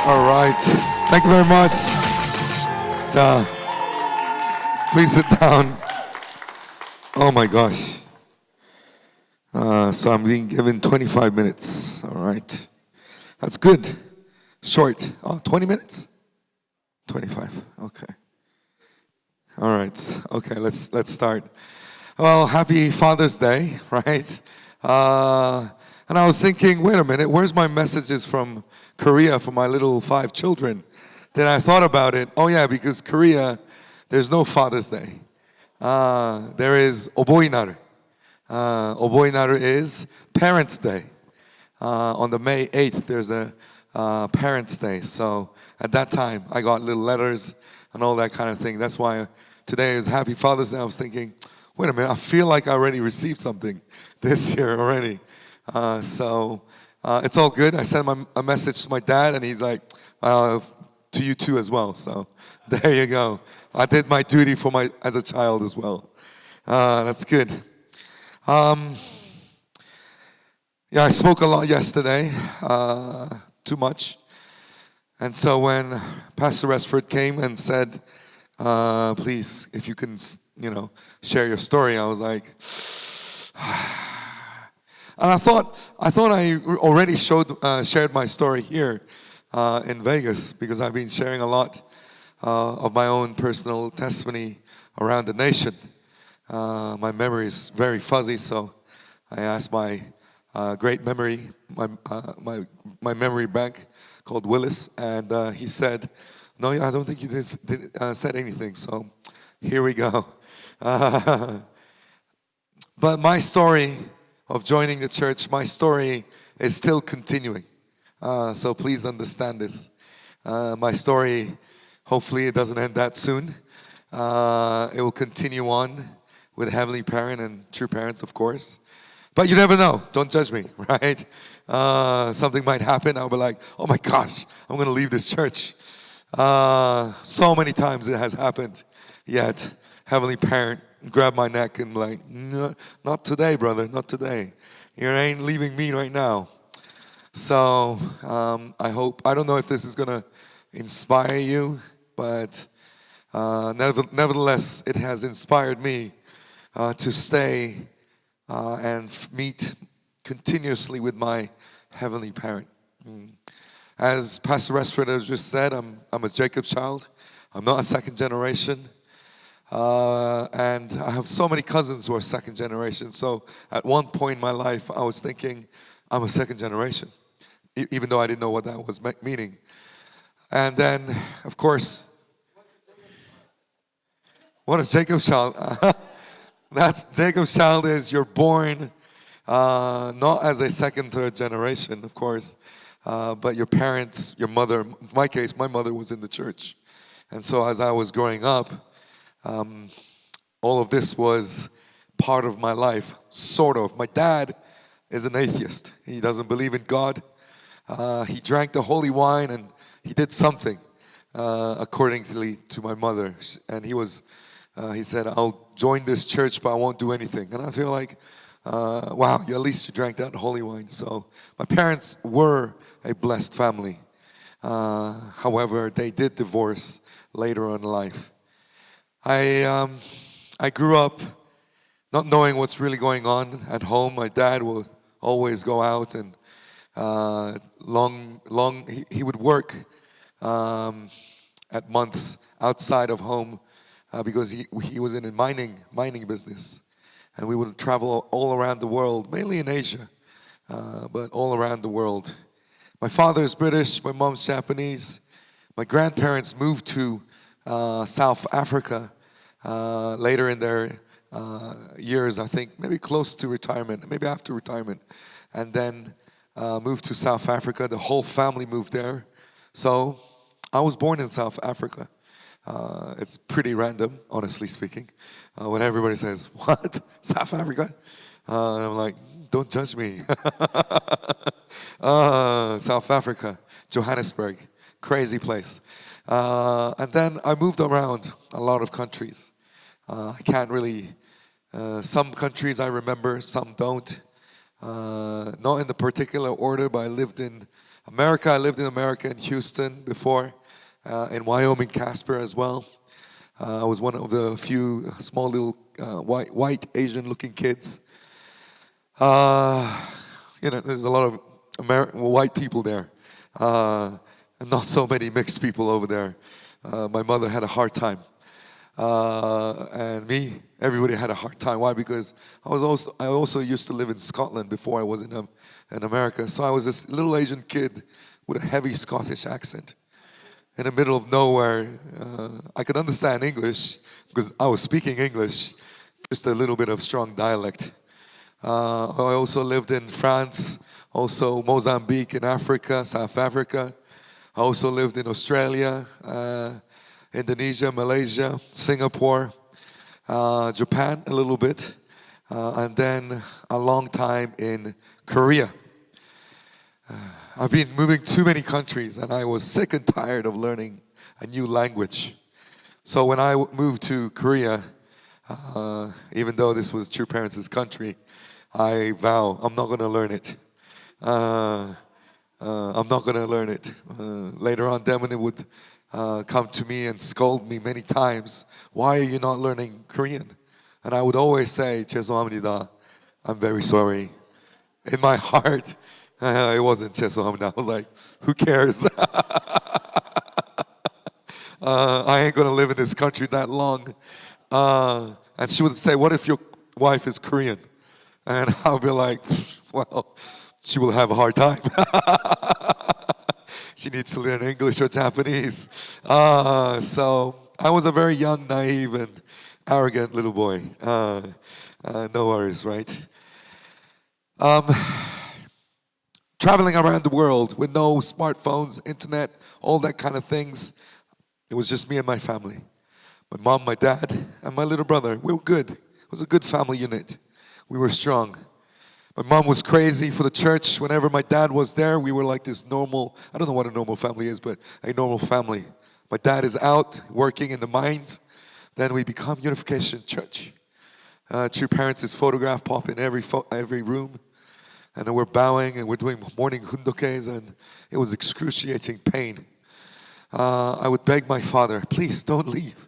All right. Thank you very much. 자, please sit down. Oh my gosh. So I'm being given 25 minutes. All right. That's good. Short. Oh, 20 minutes? 25. Okay. All right. Okay, let's start. Well, happy Father's Day, right? And I was thinking, wait a minute, where's my messages from Korea for my little 5 children? Then I thought about it. Oh yeah, because Korea, there's no Father's Day. There is 오보이날. 오보이날 is Parents' Day. On the May 8th, there's a Parents' Day. So at that time, I got little letters and all that kind of thing. That's why today is Happy Father's Day. I was thinking, wait a minute, I feel like I already received something this year already. So it's all good. I sent a message to my dad, and he's like, to you too as well. So there you go. I did my duty as a child as well. That's good. Yeah, I spoke a lot yesterday, too much. And so when Pastor Resford came and said, please, if you can, share your story, I was like, and I thought I already shared my story here in Vegas, because I've been sharing a lot of my own personal testimony around the nation. My memory is very fuzzy, so I asked my great memory, my memory bank called Willis, and he said, no, I don't think you said anything, so here we go. But my story of joining the church, my story is still continuing. So please understand this. My story, hopefully it doesn't end that soon. It will continue on with Heavenly Parent and true parents, of course. But you never know. Don't judge me, right? Something might happen. I'll be like, oh my gosh, I'm going to leave this church. So many times it has happened. Yet, Heavenly Parent grabbed my neck and like, no, not today, brother, not today. You ain't leaving me right now. So I don't know if this is going to inspire you, but nevertheless, it has inspired me to stay and meet continuously with my Heavenly Parent. As Pastor Resford has just said, I'm a Jacob child. I'm not a second generation. And I have so many cousins who are second generation. So at one point in my life, I was thinking, I'm a second generation, even though I didn't know what that was meaning. And then, of course, what is Jacob's child? That's Jacob's child is you're born not as a second, third generation, of course, but your parents, your mother. In my case, my mother was in the church. And so as I was growing up, all of this was part of my life, sort of. My dad is an atheist. He doesn't believe in God. He drank the holy wine and he did something accordingly to my mother. And he said, I'll join this church, but I won't do anything. And I feel like, wow, at least you drank that holy wine. So my parents were a blessed family. However, they did divorce later on in life. I grew up not knowing what's really going on at home. My dad would always go out and he would work at months outside of home because he was in a mining business, and we would travel all around the world, mainly in Asia, but all around the world. My father is British, my mom's Japanese. My grandparents moved to South Africa later in their years, I think, maybe close to retirement, maybe after retirement, and then moved to South Africa. The whole family moved there. So I was born in South Africa. It's pretty random, honestly speaking, when everybody says, what, South Africa? And I'm like, don't judge me. South Africa, Johannesburg, crazy place. And then I moved around a lot of countries. I can't really, some countries I remember, some don't. Not in the particular order, but I lived in America, I lived in America in Houston before, in Wyoming, Casper as well. I was one of the few small little white Asian-looking kids. There's a lot of white people there, and not so many mixed people over there. My mother had a hard time, and everybody had a hard time. Why? Because I also used to live in Scotland before I was in America. So I was this little Asian kid with a heavy Scottish accent in the middle of nowhere. I could understand English because I was speaking English, just a little bit of strong dialect. I also lived in France, also Mozambique in Africa, South Africa. I also lived in Australia, Indonesia, Malaysia, Singapore, Japan a little bit, and then a long time in Korea. I've been moving too many countries, and I was sick and tired of learning a new language. So when I moved to Korea, even though this was True Parents' country, I vow I'm not going to learn it. I'm not going to learn it. Later on, Demon would come to me and scold me many times. Why are you not learning Korean? And I would always say, 죄송합니다. I'm very sorry. In my heart, it wasn't 죄송합니다. I was like, who cares? I ain't going to live in this country that long. And she would say, what if your wife is Korean? And I'll be like, well, she will have a hard time. She needs to learn English or Japanese. So I was a very young, naive, and arrogant little boy. No worries, right? Traveling around the world with no smartphones, internet, all that kind of things. It was just me and my family. My mom, my dad, and my little brother. We were good. It was a good family unit. We were strong. My mom was crazy for the church. Whenever my dad was there, we were like this normal, I don't know what a normal family is, but a normal family. My dad is out working in the mines. Then we become Unification Church. True Parents' photograph pop in every room. And then we're bowing and we're doing morning hundokes, and it was excruciating pain. I would beg my father, please don't leave.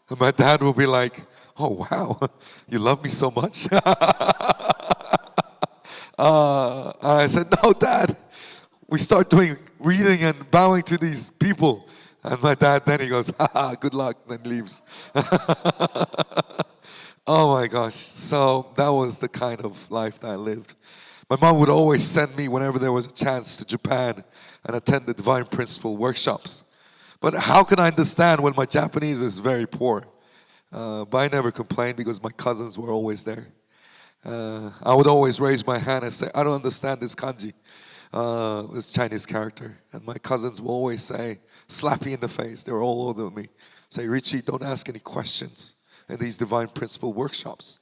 And my dad would be like, oh wow, you love me so much? I said, no, Dad. We start reading and bowing to these people. And my dad, then he goes, good luck, then leaves. Oh my gosh. So that was the kind of life that I lived. My mom would always send me whenever there was a chance to Japan and attend the Divine Principle workshops. But how can I understand when my Japanese is very poor? But I never complained because my cousins were always there. I would always raise my hand and say, I don't understand this kanji, this Chinese character. And my cousins will always say, slap me in the face. They were all older than me. Say, Richie, don't ask any questions in these Divine Principle workshops.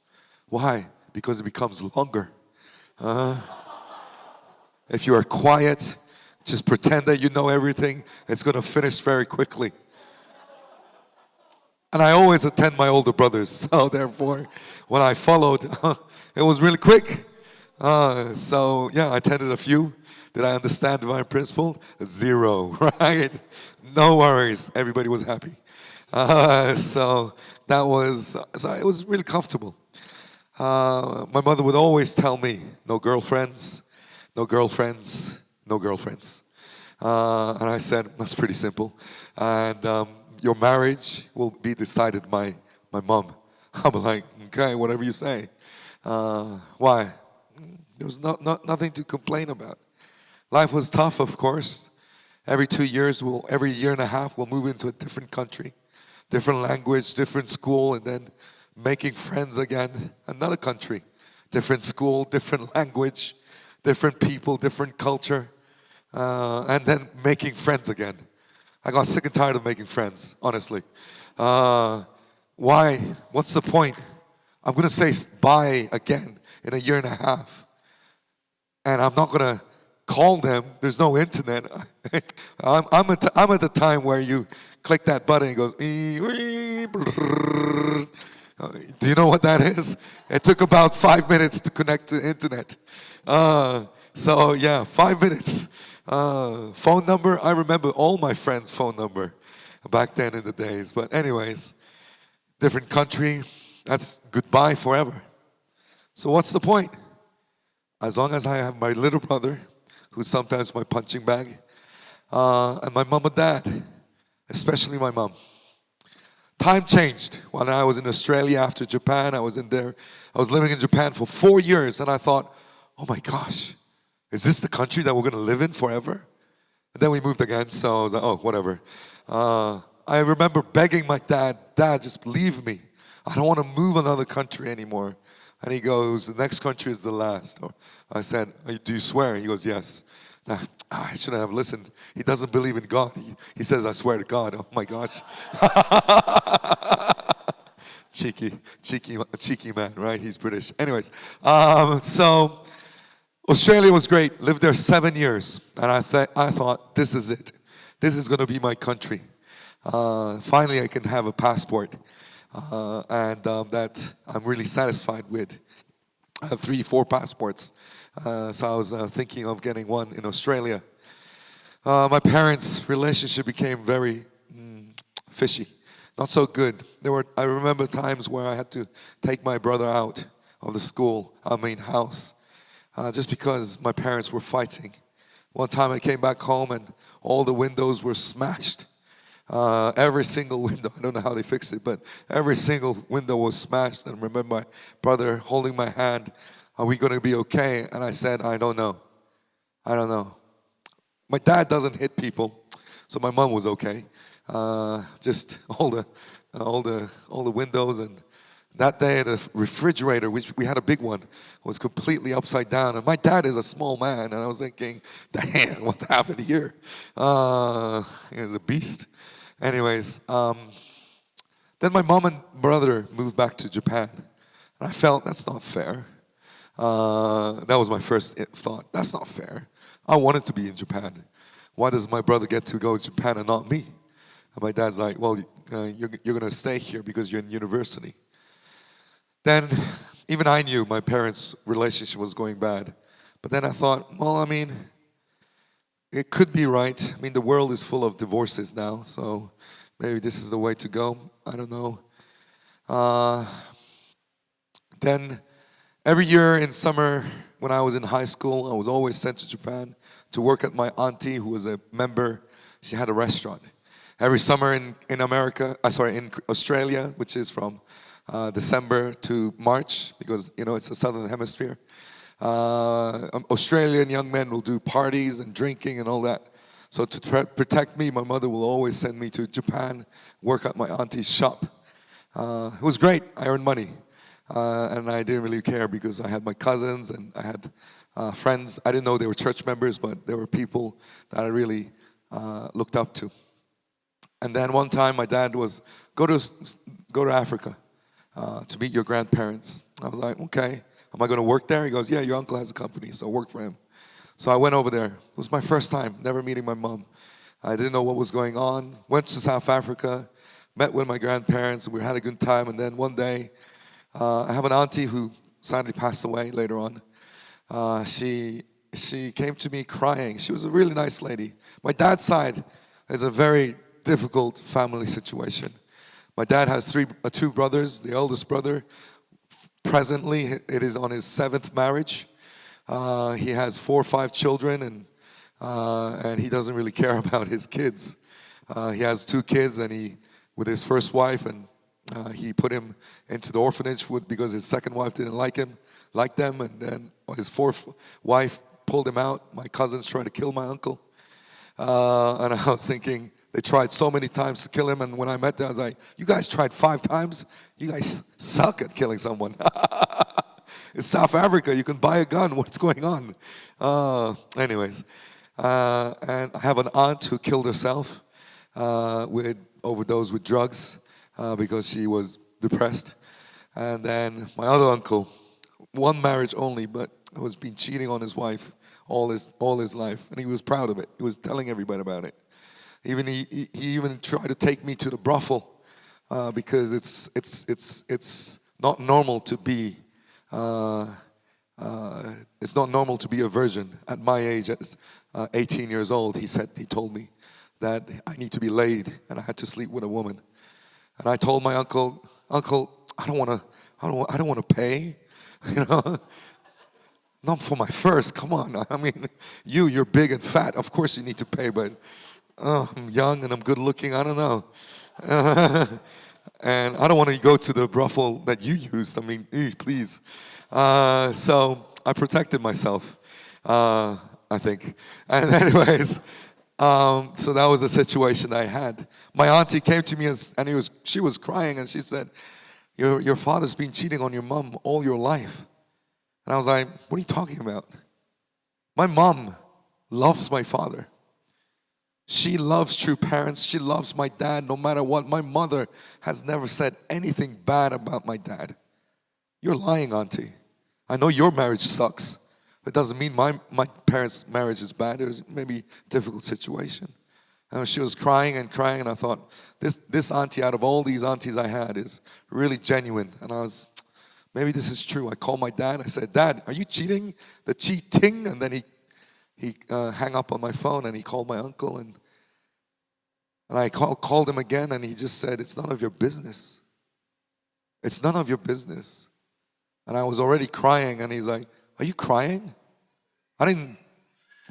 Why? Because it becomes longer. If you are quiet, just pretend that you know everything, it's going to finish very quickly. And I always attend my older brothers, so therefore, when I followed, it was really quick. So yeah, I attended a few. Did I understand Divine Principle? 0, right? No worries. Everybody was happy. So it was really comfortable. My mother would always tell me, no girlfriends, no girlfriends, no girlfriends. And I said, that's pretty simple. And your marriage will be decided by my mom. I'm like, okay, whatever you say. Why? There was nothing to complain about. Life was tough, of course. Every 2 years, every year and a half, we'll move into a different country, different language, different school, and then making friends again. Another country, different school, different language, different people, different culture, and then making friends again. I got sick and tired of making friends, honestly. Why? What's the point? I'm going to say bye again in a year and a half. And I'm not going to call them. There's no internet. I'm at the time where you click that button and it goes, do you know what that is? It took about 5 minutes to connect to the internet. So yeah, 5 minutes. Phone number, I remember all my friends' phone number back then in the days. But anyways, different country, that's goodbye forever. So what's the point? As long as I have my little brother, who's sometimes my punching bag, and my mom and dad, especially my mom. Time changed. When I was in Australia after Japan, I was living in Japan for 4 years, and I thought, oh my gosh, is this the country that we're going to live in forever? And then we moved again, so I was like, oh, whatever. I remember begging my dad, just leave me. I don't want to move another country anymore. And he goes, the next country is the last. I said, do you swear? He goes, yes. Now, I shouldn't have listened. He doesn't believe in God. He says, I swear to God. Oh my gosh. cheeky man, right? He's British. Anyways, so Australia was great. Lived there 7 years. And I thought, this is it. This is going to be my country. Finally, I can have a passport. And that I'm really satisfied with. I have 3, 4 passports. So I was thinking of getting one in Australia. My parents' relationship became very fishy. Not so good. I remember times where I had to take my brother out of the house, just because my parents were fighting. One time I came back home and all the windows were smashed. Every single window, I don't know how they fixed it, but every single window was smashed. And I remember my brother holding my hand, are we going to be okay? And I said, I don't know. My dad doesn't hit people, so my mom was okay. Just all the windows. And that day the refrigerator, which we had a big one, was completely upside down. And my dad is a small man, and I was thinking, damn, what happened here? He was a beast. Anyways, then my mom and brother moved back to Japan. And I felt, that's not fair. That was my first thought. That's not fair. I wanted to be in Japan. Why does my brother get to go to Japan and not me? And my dad's like, well, you're going to stay here because you're in university. Then, even I knew my parents' relationship was going bad. But then I thought, well, it could be right. The world is full of divorces now, so maybe this is the way to go. I don't know. Then, every year in summer, when I was in high school, I was always sent to Japan to work at my auntie, who was a member. She had a restaurant. Every summer in Australia, which is from December to March, because it's the southern hemisphere. Australian young men will do parties and drinking and all that. So to protect me, my mother will always send me to Japan, work at my auntie's shop. It was great. I earned money. And I didn't really care because I had my cousins and I had friends. I didn't know they were church members, but they were people that I really looked up to. And then one time my dad was, go to Africa to meet your grandparents. I was like, okay. Am I going to work there? He goes, yeah, your uncle has a company, so work for him. So I went over there. It was my first time, never meeting my mom. I didn't know what was going on. Went to South Africa, met with my grandparents, and we had a good time. And then one day, I have an auntie who sadly passed away later on. She came to me crying. She was a really nice lady. My dad's side is a very difficult family situation. My dad has 2 brothers. The eldest brother, presently, it is on his 7th marriage. He has 4 or 5 children, and he doesn't really care about his kids. He has 2 kids, and with his first wife, and he put him into the orphanage because his second wife didn't like them, and then his 4th wife pulled him out. My cousins tried to kill my uncle, and I was thinking, they tried so many times to kill him, and when I met them, I was like, you guys tried 5 times? You guys suck at killing someone. It's South Africa. You can buy a gun. What's going on? Anyways, and I have an aunt who killed herself with overdose with drugs because she was depressed. And then my other uncle, one marriage only, but was been cheating on his wife all his life, and he was proud of it. He was telling everybody about it. He even tried to take me to the brothel because it's not normal to be it's not normal to be a virgin. At my age, at 18 years old, he told me that I need to be laid and I had to sleep with a woman. And I told my uncle, I don't want to pay, you know. Not for my first, come on. I mean, you're big and fat. Of course you need to pay, but I'm young and I'm good looking. I don't know. And I don't want to go to the brothel that you used. I mean, please. So I protected myself, I think. And anyways, so that was the situation I had. My auntie came to me and she was crying and she said, your father's been cheating on your mom all your life. And I was like, what are you talking about? My mom loves my father. She loves true parents. She loves my dad no matter what. My mother has never said anything bad about my dad. You're lying, auntie. I know your marriage sucks. But it doesn't mean my parents' marriage is bad. It was maybe a difficult situation. And she was crying and crying, and I thought, this auntie, out of all these aunties I had, is really genuine. And I was, maybe this is true. I called my dad. I said, Dad, are you cheating? The cheating? And then he hung up on my phone, and he called my uncle. And I called him again, and he just said, it's none of your business. It's none of your business. And I was already crying, and he's like, are you crying? I didn't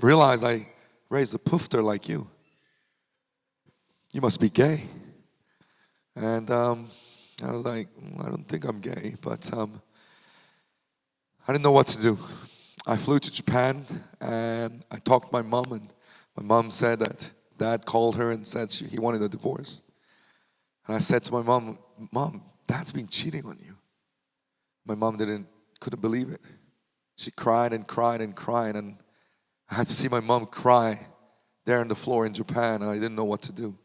realize I raised a poofter like you. You must be gay. And I was like, I don't think I'm gay, but I didn't know what to do. I flew to Japan and I talked to my mom, and my mom said that Dad called her and said he wanted a divorce. And I said to my mom, Mom, Dad's been cheating on you. My mom couldn't believe it. She cried and cried and cried, and I had to see my mom cry there on the floor in Japan, and I didn't know what to do.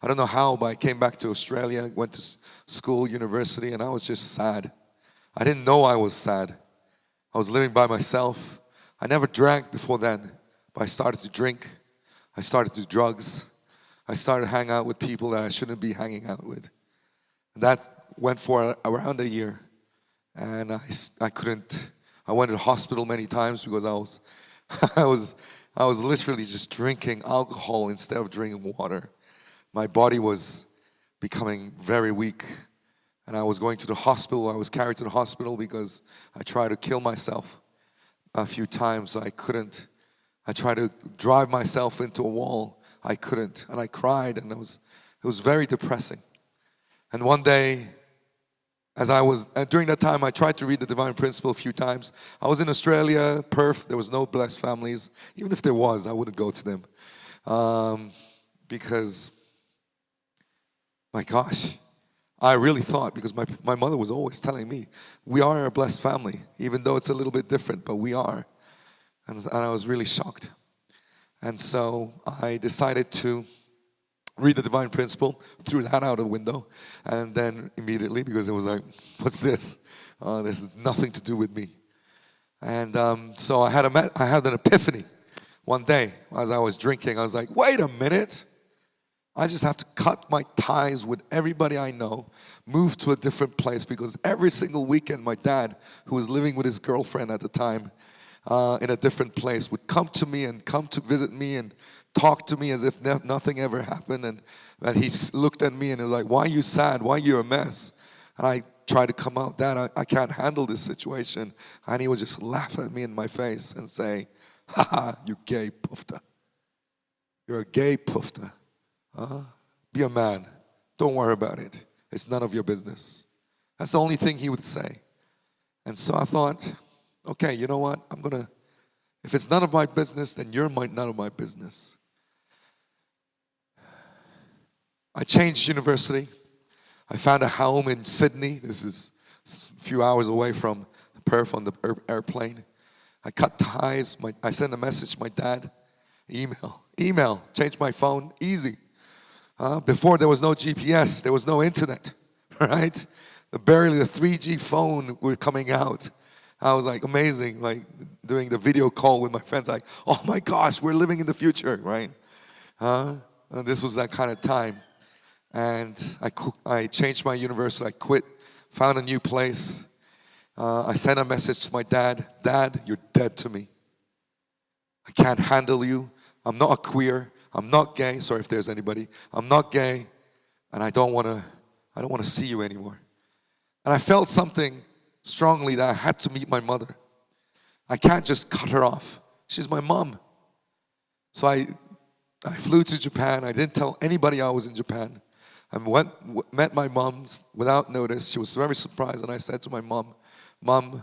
I don't know how, but I came back to Australia, went to school, university, and I was just sad. I didn't know I was sad. I was living by myself. I never drank before then, but I started to drink. I started to do drugs. I started to hang out with people that I shouldn't be hanging out with. And that went for around a year. And I couldn't, I went to the hospital many times because I was literally just drinking alcohol instead of drinking water. My body was becoming very weak, and I was going to the hospital. I was carried to the hospital because I tried to kill myself a few times. I couldn't. I tried to drive myself into a wall. I couldn't, and I cried, and it was very depressing. And one day, during that time, I tried to read the Divine Principle a few times. I was in Australia, Perth. There was no blessed families. Even if there was, I wouldn't go to them because. My gosh, I really thought, because my mother was always telling me, we are a blessed family, even though it's a little bit different, but we are. And I was really shocked. And so I decided to read the Divine Principle, threw that out of the window, and then immediately, because it was like, what's this? This has nothing to do with me. And so I had an epiphany one day as I was drinking. I was like, wait a minute. I just have to cut my ties with everybody I know, move to a different place, because every single weekend my dad, who was living with his girlfriend at the time in a different place, would come to me and come to visit me and talk to me as if nothing ever happened. And he looked at me and was like, why are you sad? Why are you a mess? And I tried to come out, Dad, I can't handle this situation. And he would just laugh at me in my face and say, ha, you gay poofter. You're a gay poofter. Be a man. Don't worry about it. It's none of your business. That's the only thing he would say. And so I thought, okay, you know what? If it's none of my business, then you're none of my business. I changed university. I found a home in Sydney. This is a few hours away from Perth on the airplane. I cut ties. I sent a message to my dad. Email. Changed my phone. Easy. Before there was no GPS, there was no internet, right? Barely the 3G phone were coming out. I was like, amazing, like doing the video call with my friends, like, oh my gosh, we're living in the future, right? And this was that kind of time. And I changed my university, I quit, found a new place. I sent a message to my dad. Dad, you're dead to me. I can't handle you. I'm not a queer. I'm not gay. Sorry if there's anybody. I'm not gay, and I don't want to see you anymore. And I felt something strongly that I had to meet my mother. I can't just cut her off. She's my mom. So I flew to Japan. I didn't tell anybody I was in Japan. I met my mom without notice. She was very surprised, and I said to my mom, Mom,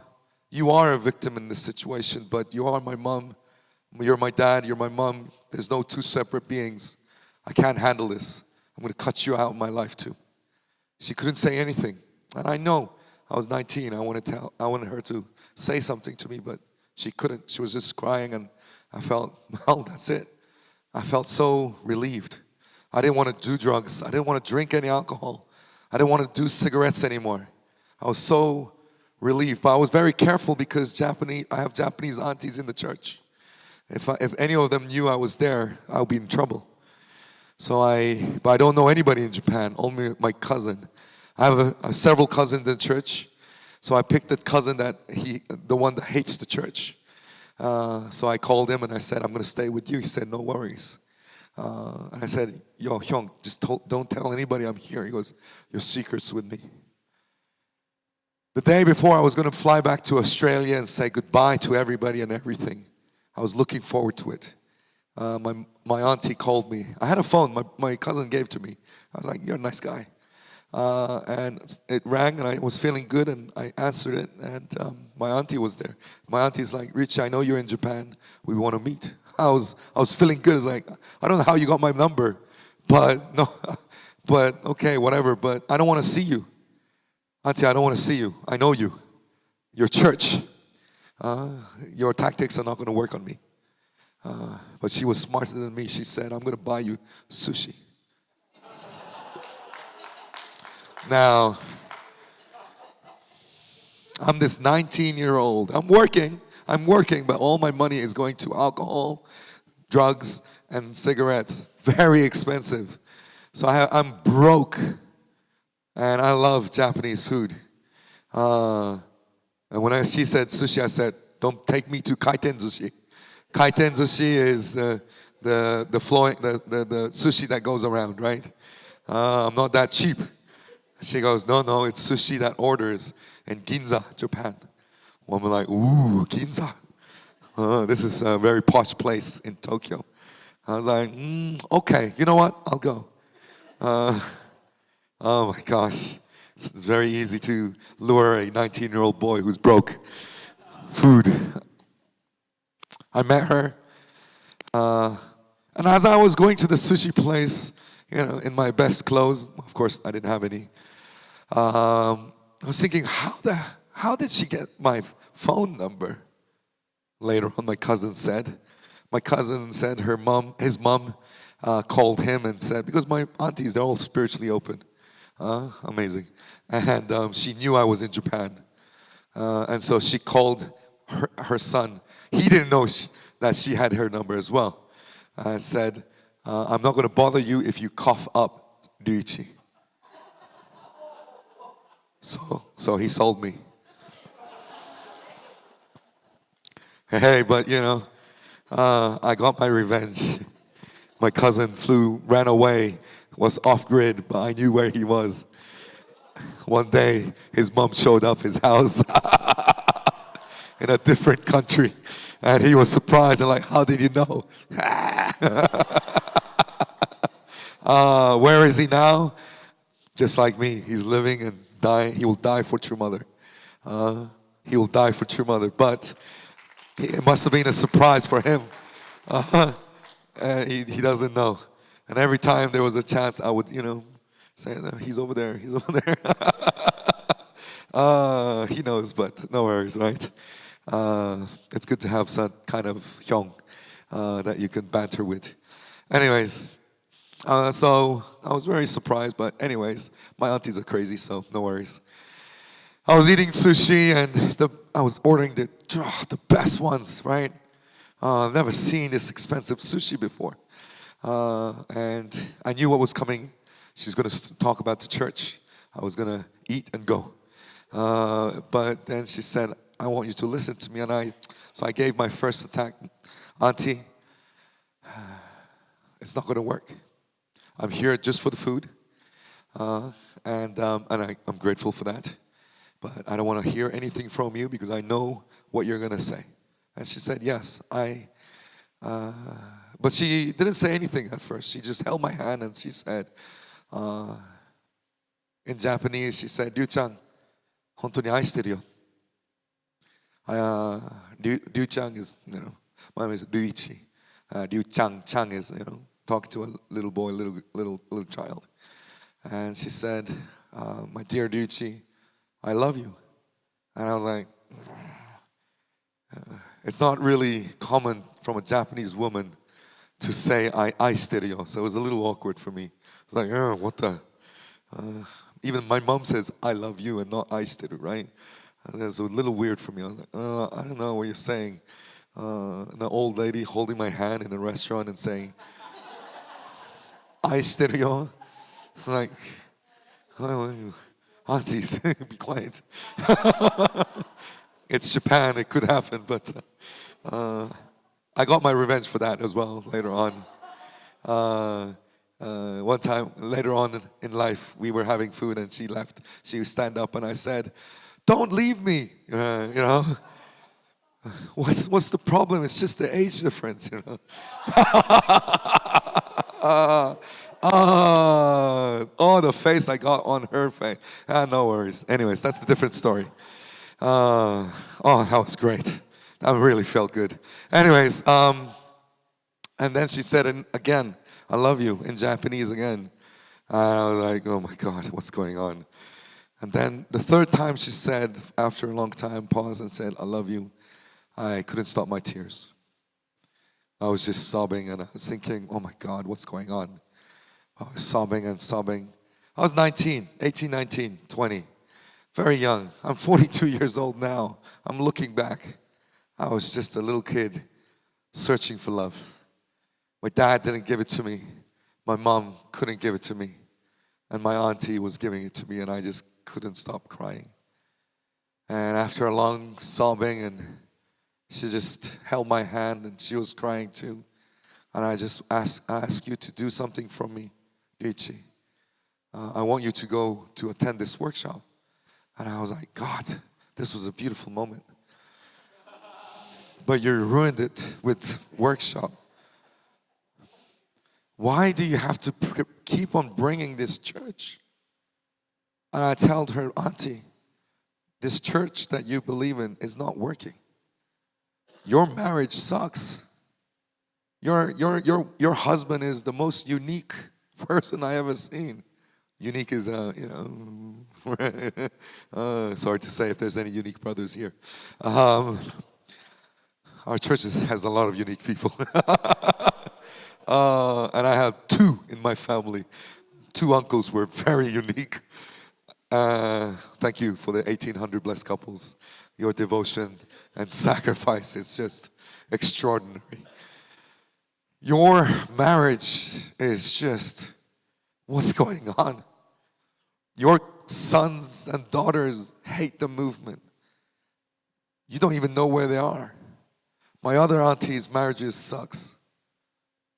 you are a victim in this situation, but you are my mom. You're my dad, you're my mom. There's no two separate beings. I can't handle this. I'm going to cut you out of my life too. She couldn't say anything. And I know I was 19. I wanted her to say something to me, but she couldn't. She was just crying, and I felt, well, that's it. I felt so relieved. I didn't want to do drugs. I didn't want to drink any alcohol. I didn't want to do cigarettes anymore. I was so relieved. But I was very careful because I have Japanese aunties in the church. If any of them knew I was there, I would be in trouble. But I don't know anybody in Japan, only my cousin. I have several cousins in the church, so I picked the cousin the one that hates the church. So I called him and I said, I'm going to stay with you. He said, no worries. And I said, yo, Hyung, just don't tell anybody I'm here. He goes, your secret's with me. The day before I was going to fly back to Australia and say goodbye to everybody and everything, I was looking forward to it. My auntie called me. I had a phone my cousin gave to me. I was like, you're a nice guy. And it rang, and I was feeling good, and I answered it, and my auntie was there. My auntie's like, Rich, I know you're in Japan. We want to meet. I was feeling good. It's like, I don't know how you got my number, but okay, whatever. But I don't want to see you. Auntie, I don't want to see you. I know you. Your church. Your tactics are not going to work on me. But she was smarter than me. She said, I'm going to buy you sushi. Now, I'm this 19-year-old. I'm working, but all my money is going to alcohol, drugs, and cigarettes. Very expensive. So I'm broke, and I love Japanese food. And when she said sushi, I said, don't take me to kaiten sushi. Kaiten sushi is the sushi that goes around, right? I'm not that cheap. She goes, no, it's sushi that orders in Ginza, Japan. Well, I'm like, ooh, Ginza. This is a very posh place in Tokyo. I was like, okay, you know what? I'll go. Oh my gosh. It's very easy to lure a 19-year-old boy who's broke. Food. I met her. And as I was going to the sushi place, in my best clothes, of course I didn't have any. I was thinking, how did she get my phone number? Later on, my cousin said his mom called him and said, because my aunties, they're all spiritually open. Amazing. And she knew I was in Japan. And so she called her son. He didn't know that she had her number as well. And said, I'm not going to bother you if you cough up, Ryuichi. So he sold me. Hey, but I got my revenge. My cousin ran away, was off grid, but I knew where he was. One day, his mom showed up his house in a different country, and he was surprised and like, how did you know? Where is he now? Just like me, he's living and dying. He will die for true mother. He will die for true mother, but it must have been a surprise for him. And he doesn't know. And every time there was a chance, I would, say, no, he's over there, he's over there. He knows, but no worries, right? It's good to have some kind of hyung that you can banter with. Anyways, so I was very surprised, but anyways, my aunties are crazy, so no worries. I was eating sushi, and I was ordering the best ones, right? I've never seen this expensive sushi before. And I knew what was coming. She's going to talk about the church. I was going to eat and go. But then she said, I want you to listen to me. So I gave my first attack. Auntie, it's not going to work. I'm here just for the food. And I'm grateful for that. But I don't want to hear anything from you because I know what you're going to say. And she said, yes, but she didn't say anything at first. She just held my hand and she said, in Japanese, she said, Ryu-chan, 本当に愛してるよ. Ryu-chan is, my name is Ryuichi. Ryu-chan is, talking to a little boy, little child. And she said, my dear Ryuichi, I love you. And I was like, it's not really common from a Japanese woman to say I stereo. So it was a little awkward for me. It's like, oh, what the? Even my mom says I love you and not I stereo, right? And it's a little weird for me. I was like, I don't know what you're saying. An old lady holding my hand in a restaurant and saying, I stereo. Like, oh, aunties, be quiet. It's Japan, it could happen, but I got my revenge for that as well later on. One time, later on in life, we were having food and she left. She would stand up and I said, don't leave me, What's the problem? It's just the age difference, Oh, the face I got on her face. No worries. Anyways, that's a different story. Oh, that was great. That really felt good. Anyways, and then she said again, I love you, in Japanese again. And I was like, oh my God, what's going on? And then the third time she said, after a long time, paused and said, I love you. I couldn't stop my tears. I was just sobbing and I was thinking, oh my God, what's going on? I was sobbing and sobbing. I was 18, 19, 20. Very young. I'm 42 years old now. I'm looking back. I was just a little kid searching for love. My dad didn't give it to me. My mom couldn't give it to me. And my auntie was giving it to me and I just couldn't stop crying. And after a long sobbing, and she just held my hand and she was crying too. And I just ask you to do something for me, Ryuichi. I want you to go to attend this workshop. And I was like, God, this was a beautiful moment. But you ruined it with workshop. Why do you have to keep on bringing this church? And I told her, Auntie, this church that you believe in is not working. Your marriage sucks. Your husband is the most unique person I ever seen. Unique is, sorry to say if there's any unique brothers here. Our church has a lot of unique people. And I have 2 in my family. 2 uncles were very unique. Thank you for the 1,800 blessed couples. Your devotion and sacrifice is just extraordinary. Your marriage is just, what's going on? Your sons and daughters hate the movement. You don't even know where they are. My other aunties' marriages sucks.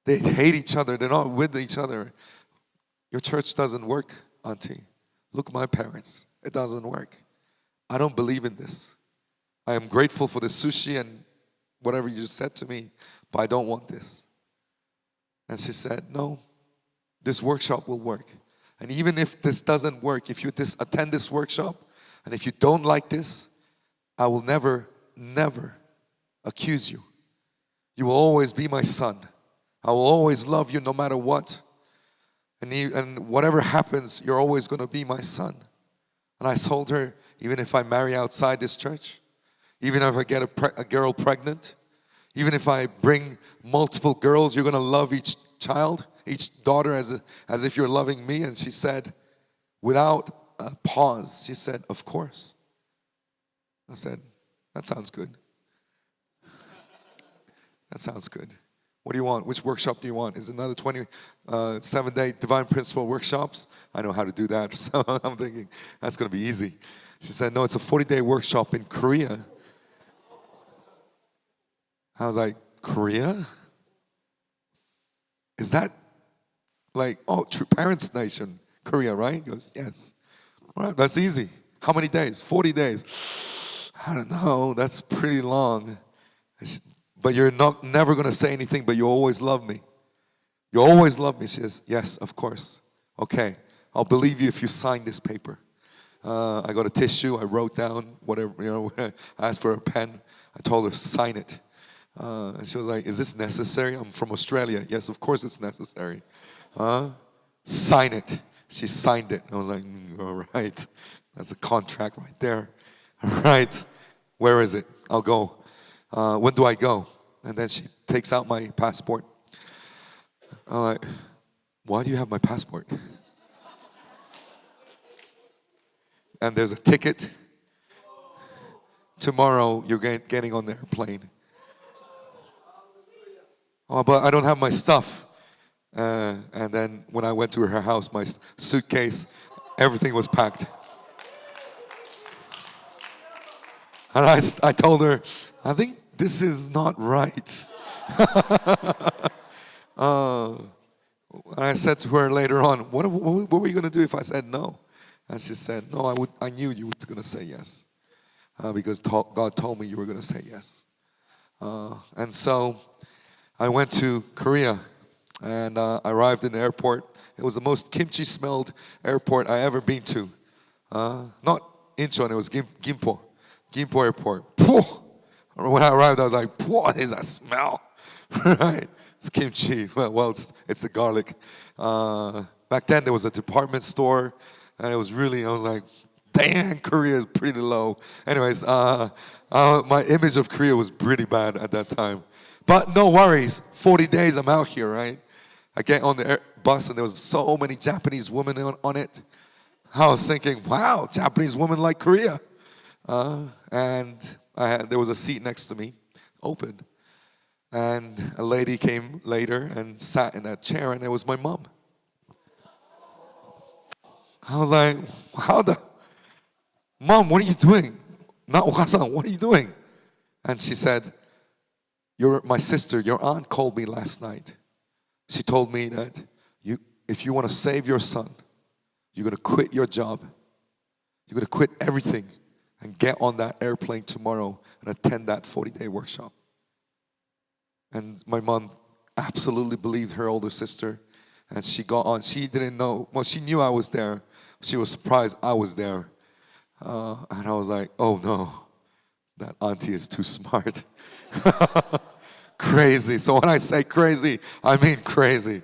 They hate each other. They're not with each other. Your church doesn't work, auntie. Look at my parents. It doesn't work. I don't believe in this. I am grateful for the sushi and whatever you just said to me, but I don't want this. And she said, no, this workshop will work. And even if this doesn't work, if you attend this workshop, and if you don't like this, I will never, never accuse you. You will always be my son. I will always love you no matter what. And whatever happens, you're always going to be my son. And I told her, even if I marry outside this church, even if I get a girl pregnant, even if I bring multiple girls, you're going to love each child, each daughter as if you're loving me. And she said, without a pause, she said, of course. I said, that sounds good. That sounds good. What do you want? Which workshop do you want? Is it another 7-day Divine Principle workshops? I know how to do that, so I'm thinking that's going to be easy. She said, no, it's a 40-day workshop in Korea. I was like, Korea? Is that like, oh, True Parents Nation, Korea, right? He goes, yes. All right, that's easy. How many days? 40 days. I don't know. That's pretty long. I said, but you're never going to say anything, but you always love me. You always love me. She says, yes, of course. Okay, I'll believe you if you sign this paper. I got a tissue. I wrote down whatever, I asked for a pen. I told her, sign it. And she was like, is this necessary? I'm from Australia. Yes, of course it's necessary. Sign it. She signed it. I was like, all right. That's a contract right there. All right. Where is it? I'll go. When do I go? And then she takes out my passport. I'm like, why do you have my passport? And there's a ticket. Tomorrow you're getting on the airplane. Oh, but I don't have my stuff. And then when I went to her house, my suitcase, everything was packed. And I told her, I think this is not right. And I said to her later on, what were you going to do if I said no? And she said, no, I knew you were going to say yes. Because God told me you were going to say yes. And so I went to Korea. And I arrived in the airport. It was the most kimchi-smelled airport I ever been to. Not Incheon, it was Gimpo Airport. When I arrived, I was like, what is that smell? Right? It's kimchi. Well, it's the garlic. Back then, there was a department store, and it was really, I was like, damn, Korea is pretty low. Anyways, my image of Korea was pretty bad at that time. But no worries, 40 days I'm out here, right? I get on the bus and there was so many Japanese women on it. I was thinking, wow, Japanese women like Korea. And there was a seat next to me, open. And a lady came later and sat in that chair, and it was my mom. I was like, Mom, what are you doing? Not Okasan, what are you doing? And she said, my sister, your aunt called me last night. She told me that if you want to save your son, you're going to quit your job. You're going to quit everything and get on that airplane tomorrow and attend that 40-day workshop. And my mom absolutely believed her older sister. And she got on. She didn't know. Well, she knew I was there. She was surprised I was there. And I was like, oh no, that auntie is too smart. Crazy. So when I say crazy, I mean crazy.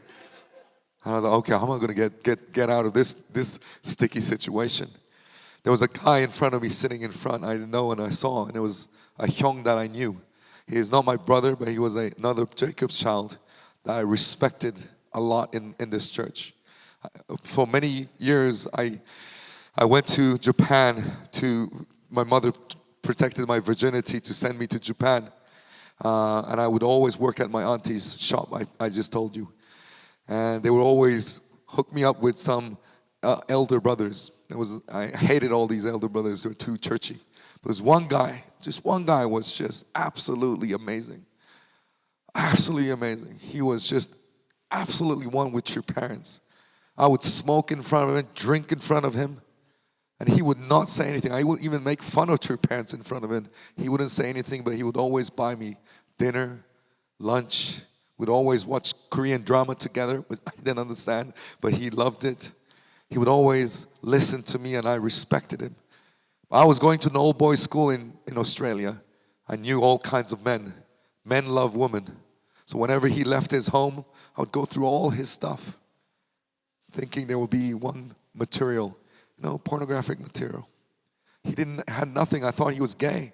And I was like, okay, how am I going to get out of this sticky situation? There was a guy in front of me sitting in front. I didn't know, and I saw, and it was a hyung that I knew. He is not my brother, but he was another Jacob's child that I respected a lot in this church. For many years, I went to Japan my mother protected my virginity to send me to Japan. And I would always work at my auntie's shop, I just told you. And they would always hook me up with some elder brothers. I hated all these elder brothers. They were too churchy. But there's one guy was just absolutely amazing. Absolutely amazing. He was just absolutely one with your parents. I would smoke in front of him, drink in front of him, and he would not say anything. I would even make fun of your parents in front of him. He wouldn't say anything, but he would always buy me dinner, lunch. We'd always watch Korean drama together, which I didn't understand, but he loved it. He would always listen to me, and I respected him. I was going to an old boys' school in Australia. I knew all kinds of men. Men love women. So whenever he left his home, I would go through all his stuff, thinking there would be one material, pornographic material. He had nothing. I thought he was gay.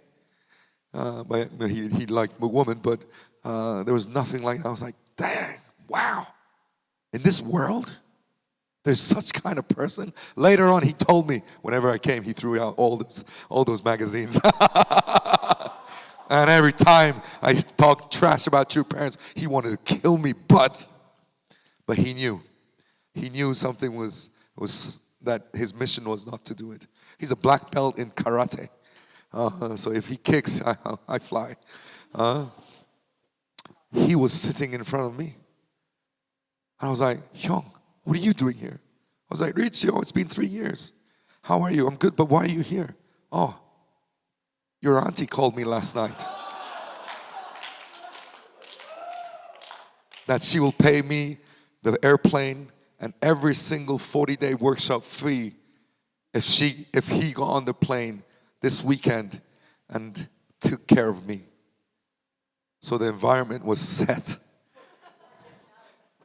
But he liked a woman, but there was nothing like that. I was like, dang, wow. In this world, there's such kind of person. Later on, he told me, whenever I came, he threw out all those magazines. And every time I talked trash about your parents, he wanted to kill me, but he knew. He knew something was that his mission was not to do it. He's a black belt in karate. So if he kicks, I fly. He was sitting in front of me. I was like, Hyung, what are you doing here? I was like, Ryuichi, it's been 3 years. How are you? I'm good, but why are you here? Oh, your auntie called me last night. That she will pay me the airplane and every single 40-day workshop fee if he got on the plane this weekend and took care of me. So the environment was set.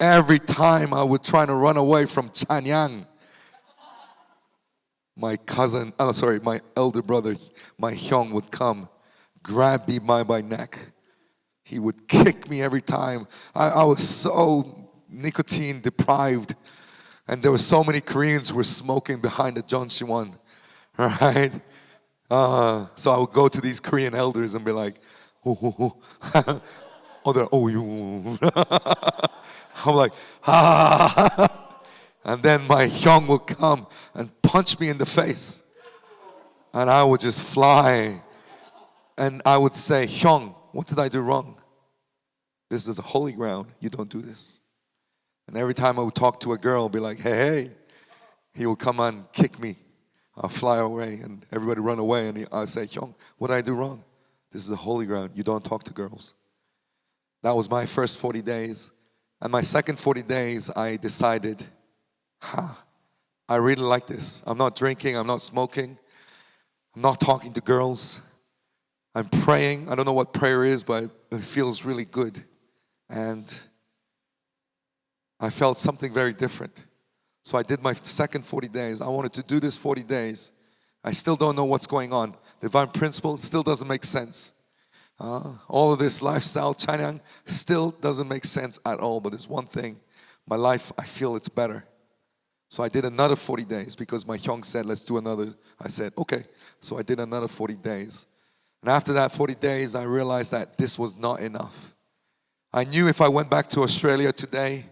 Every time I would try to run away from Chanyang, my elder brother, my Hyung would come, grab me by my neck. He would kick me every time. I was so nicotine deprived. And there were so many Koreans who were smoking behind the Jeonsiwon, right? So I would go to these Korean elders and be like, oh, they're, oh, you. I'm like, ah. And then my Hyung would come and punch me in the face. And I would just fly. And I would say, Hyung, what did I do wrong? This is a holy ground. You don't do this. And every time I would talk to a girl, I'd be like, hey. He would come and kick me. I'll fly away and everybody run away. And I'd say, Hyung, what did I do wrong? This is a holy ground. You don't talk to girls. That was my first 40 days. And my second 40 days, I decided, I really like this. I'm not drinking. I'm not smoking. I'm not talking to girls. I'm praying. I don't know what prayer is, but it feels really good. And I felt something very different. So I did my second 40 days. I wanted to do this 40 days. I still don't know what's going on. Divine principle still doesn't make sense. All of this lifestyle, Chanyang, still doesn't make sense at all. But there's one thing. My life, I feel it's better. So I did another 40 days because my Hyung said, let's do another. I said, okay. So I did another 40 days. And after that 40 days, I realized that this was not enough. I knew if I went back to Australia today,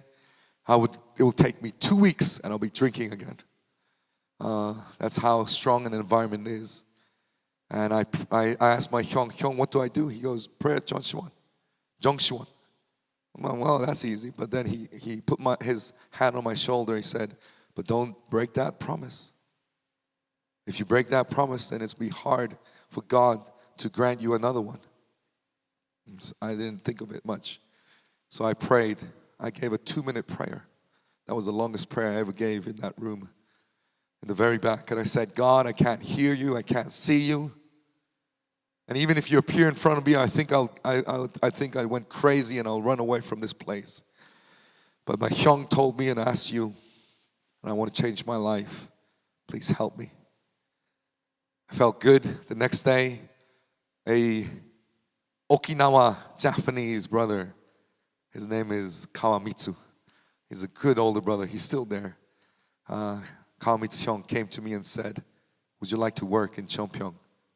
it would take me 2 weeks and I'll be drinking again. That's how strong an environment is. And I asked my Hyung, what do I do? He goes, pray at Jeonsiwon. Well, that's easy. But then he put his hand on my shoulder. He said, but don't break that promise. If you break that promise, then it's be hard for God to grant you another one. I didn't think of it much. So I prayed. I gave a 2-minute prayer. That was the longest prayer I ever gave in that room, in the very back. And I said, God, I can't hear you. I can't see you. And even if you appear in front of me, I think I went crazy and I'll run away from this place. But my Hyung told me and asked you, and I want to change my life. Please help me. I felt good. The next day, a Okinawa Japanese brother, his name is Kawamitsu. He's a good older brother. He's still there. Kawamitsu Hyung came to me and said, would you like to work in Cheonpyeong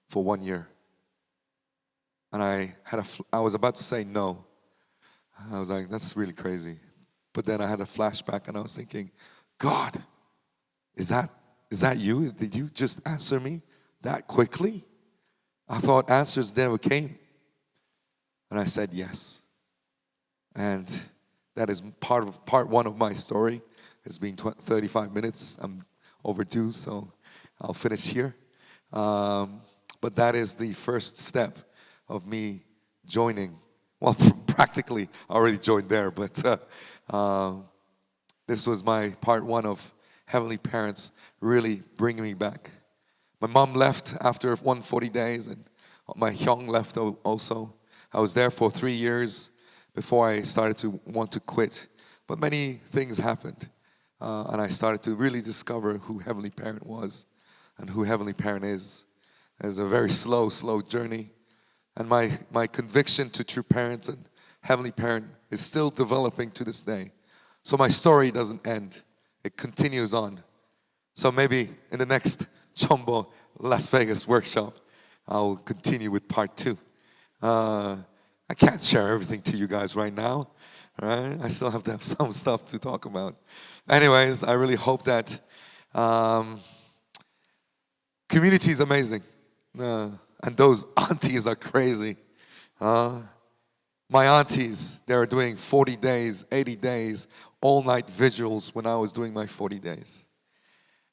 for 1 year? And I was about to say no. I was like, that's really crazy. But then I had a flashback and I was thinking, God, is that you? Did you just answer me that quickly? I thought answers never came. And I said yes. And that is part one of my story. It's been 35 minutes. I'm overdue, so I'll finish here. But that is the first step of me joining. Well, practically I already joined there, but this was my part one of Heavenly Parents really bringing me back. My mom left after 140 days, and my Hyung left also. I was there for 3 years before I started to want to quit. But many things happened, and I started to really discover who Heavenly Parent was and who Heavenly Parent is. It was a very slow journey. And my conviction to true parents and Heavenly Parent is still developing to this day. So my story doesn't end. It continues on. So maybe in the next Chombo Las Vegas workshop, I'll continue with part 2. I can't share everything to you guys right now. Right? I still have to have some stuff to talk about. Anyways, I really hope that Um, Community is amazing. And those aunties are crazy. My aunties, they were doing 40 days, 80 days, all-night vigils when I was doing my 40 days.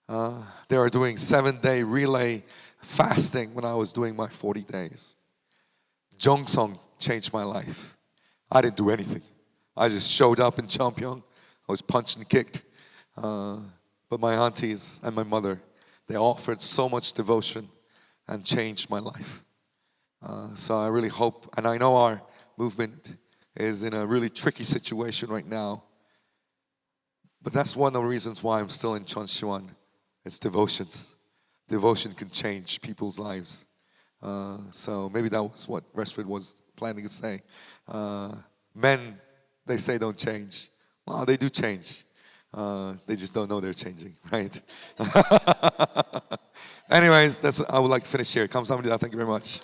They were doing 7-day relay fasting when I was doing my 40 days. Jongsung changed my life. I didn't do anything. I just showed up in Cheongpyeong. I was punched and kicked. But my aunties and my mother, they offered so much devotion and changed my life. So I really hope, and I know our movement is in a really tricky situation right now. But that's one of the reasons why I'm still in Cheonsiwan. It's devotions. Devotion can change people's lives. So maybe that was what Restford was planning to say. Men, they say don't change. Well, they do change. They just don't know they're changing, right? Anyways, that's what I would like to finish here. 감사합니다. Thank you very much.